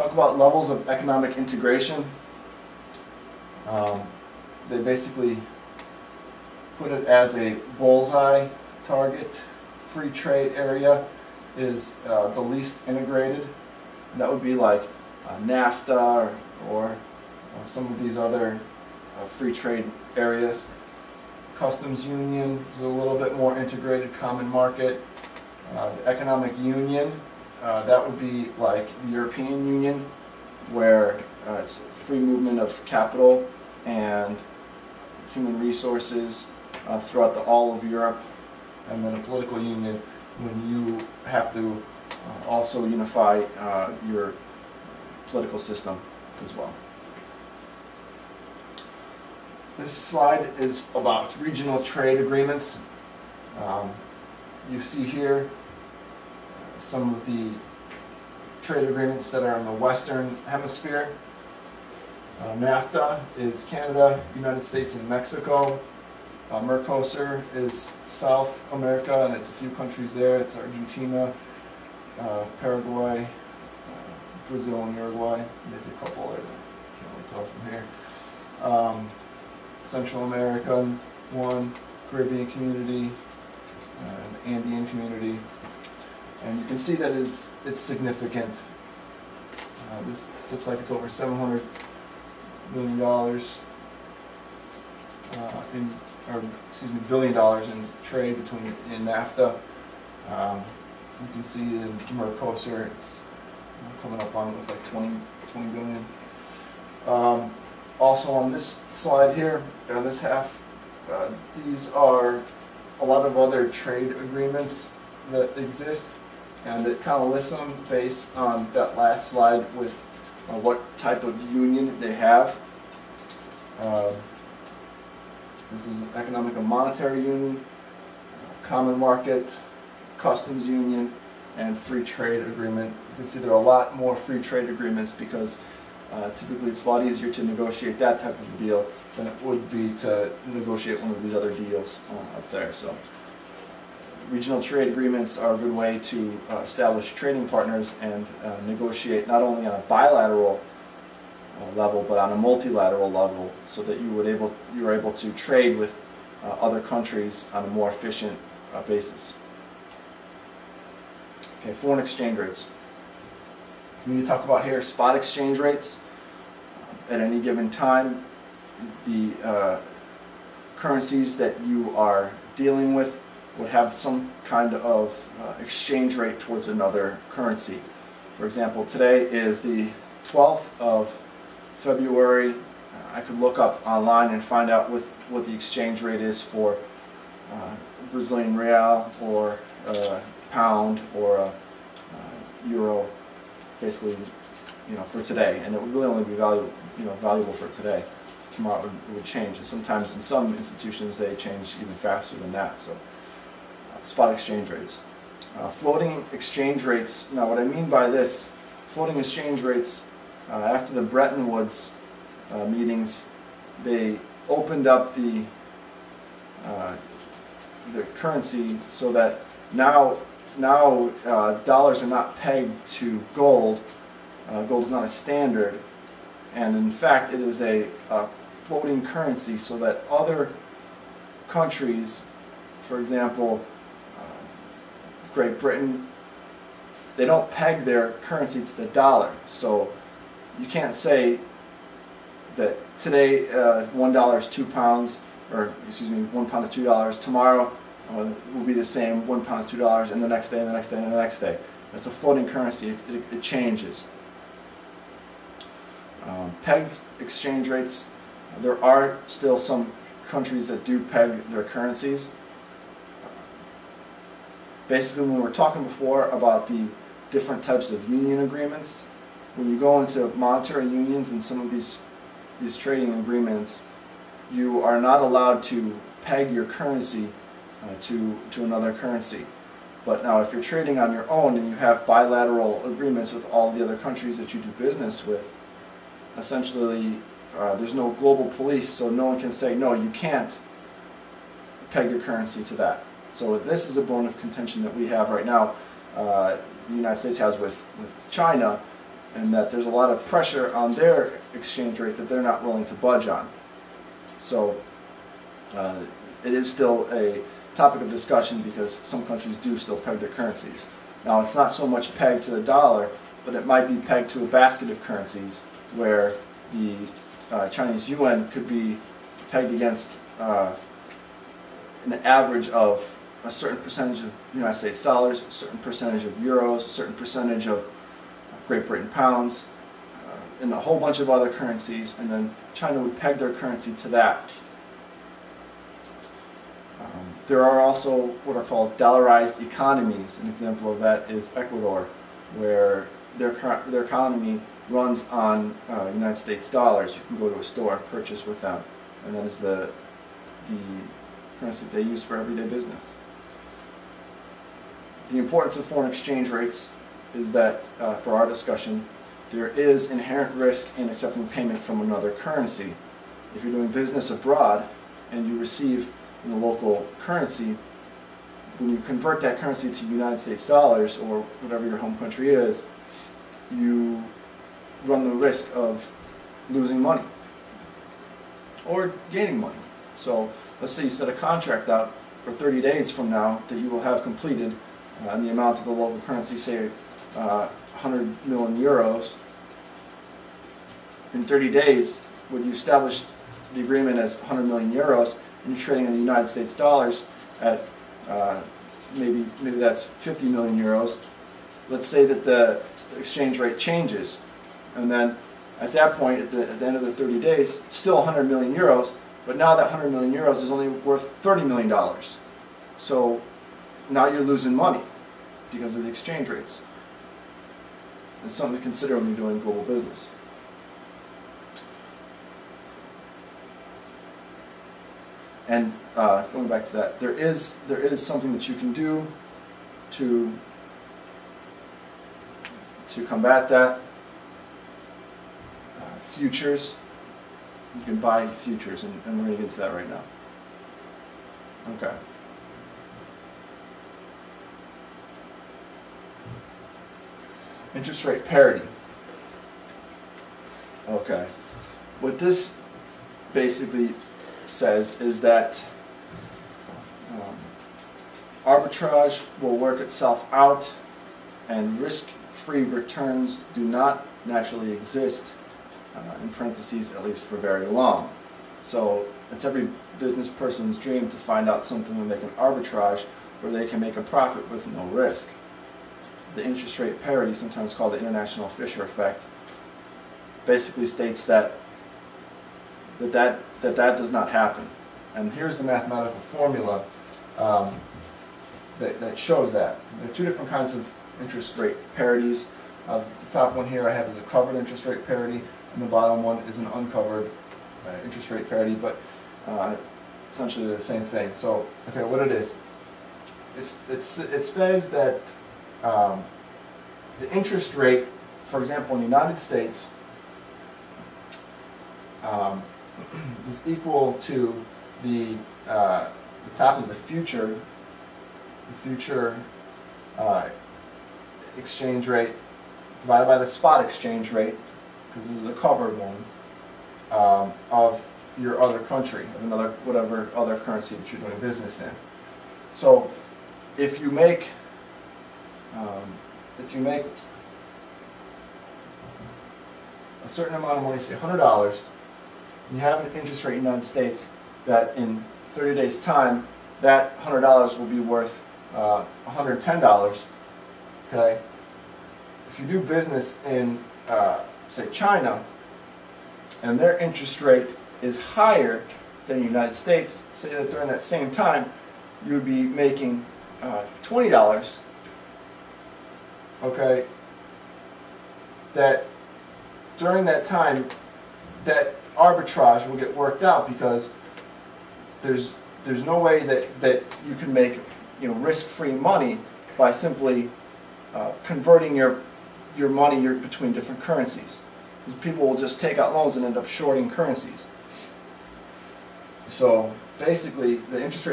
talk about levels of economic integration. They basically put it as a bullseye target. Free trade area is the least integrated. And that would be like NAFTA or some of these other free trade areas. Customs union is a little bit more integrated, common market. The economic union, that would be like the European Union, where it's free movement of capital and human resources throughout all of Europe. And then a political union, when you have to also unify your political system as well. This slide is about regional trade agreements. You see here some of the trade agreements that are in the Western Hemisphere. NAFTA is Canada, United States, and Mexico. Mercosur is South America, and it's a few countries there. It's Argentina, Paraguay, Brazil, and Uruguay. Maybe a couple there that I can't really tell from here. Central American one, Caribbean community, and Andean community. And you can see that it's significant. This looks like it's over $700 million $1 billion in trade in NAFTA. You can see in Mercosur it's coming up on, it was like 20 billion. Also on this slide here, on this half, these are a lot of other trade agreements that exist, and it kind of lists them based on that last slide with what type of union they have. This is an economic and monetary union, common market, customs union, and free trade agreement. You can see there are a lot more free trade agreements because typically it's a lot easier to negotiate that type of a deal than it would be to negotiate one of these other deals up there. So regional trade agreements are a good way to establish trading partners and negotiate not only on a bilateral level but on a multilateral level, so that you are able to trade with other countries on a more efficient basis. Okay, foreign exchange rates. When you talk about here spot exchange rates, at any given time, the currencies that you are dealing with would have some kind of exchange rate towards another currency. For example, today is the 12th of February. I could look up online and find out what the exchange rate is for Brazilian real or pound or euro, basically, for today, and it would really only be valuable for today. Tomorrow it would change, and sometimes in some institutions they change even faster than that. So, spot exchange rates, floating exchange rates. Now, what I mean by this, floating exchange rates, after the Bretton Woods meetings, they opened up the currency so that now dollars are not pegged to gold. Gold is not a standard, and in fact it is a floating currency, so that other countries, for example Great Britain, they don't peg their currency to the dollar. So you can't say that today $1 is 2 pounds, or excuse me, 1 pound is $2. Tomorrow will be the same, 1 pound is $2, and the next day, and the next day, and the next day. It's a floating currency. It changes. Peg exchange rates. There are still some countries that do peg their currencies. Basically, when we were talking before about the different types of union agreements, when you go into monetary unions and some of these trading agreements, you are not allowed to peg your currency to another currency. But now, if you're trading on your own and you have bilateral agreements with all the other countries that you do business with, essentially there's no global police, so no one can say, no, you can't peg your currency to that. So this is a bone of contention that we have right now, the United States has with China, and that there's a lot of pressure on their exchange rate that they're not willing to budge on. So it is still a topic of discussion because some countries do still peg their currencies. Now, it's not so much pegged to the dollar, but it might be pegged to a basket of currencies where the Chinese yuan could be pegged against an average of a certain percentage of United States dollars, a certain percentage of euros, a certain percentage of Great Britain pounds, and a whole bunch of other currencies, and then China would peg their currency to that. There are also what are called dollarized economies. An example of that is Ecuador, where their economy runs on United States dollars. You can go to a store and purchase with them, and that is the currency they use for everyday business. The importance of foreign exchange rates is that, for our discussion, there is inherent risk in accepting payment from another currency. If you're doing business abroad and you receive in the local currency, when you convert that currency to United States dollars or whatever your home country is, you run the risk of losing money or gaining money. So let's say you set a contract out for 30 days from now that you will have completed in the amount of the local currency, say 100 million euros. In 30 days, when you establish the agreement as 100 million euros, and you're trading in the United States dollars at maybe that's 50 million euros. Let's say that the exchange rate changes, and then at that point, at the end of the 30 days, it's still 100 million euros, but now that 100 million euros is only worth $30 million. So now you're losing money because of the exchange rates. It's something to consider when you're doing global business. And going back to that, there is something that you can do to combat that. Futures. You can buy futures, and we're going to get into that right now. Okay. Interest rate parity. Okay. What this basically says is that arbitrage will work itself out, and risk-free returns do not naturally exist, in parentheses, at least for very long. So it's every business person's dream to find out something where they can arbitrage, where they can make a profit with no risk. The interest rate parity, sometimes called the International Fisher effect, basically states that does not happen. And here's the mathematical formula that shows that. There are two different kinds of interest rate parities. The top one here I have is a covered interest rate parity, and the bottom one is an uncovered interest rate parity, but essentially they're the same thing. So, okay, what it is, it says that the interest rate, for example, in the United States, is equal to the top is the future exchange rate divided by the spot exchange rate, because this is a covered one, of your other country, of whatever other currency that you're doing business in. So if you make a certain amount of money, say $100, and you have an interest rate in the United States that in 30 days' time, that $100 will be worth $110. Okay. If you do business in, say, China, and their interest rate is higher than the United States, say that during that same time, you would be making $20. Okay. That during that time, that arbitrage will get worked out, because there's no way that you can make risk-free money by simply converting your money between different currencies. Because people will just take out loans and end up shorting currencies. So basically, the interest rate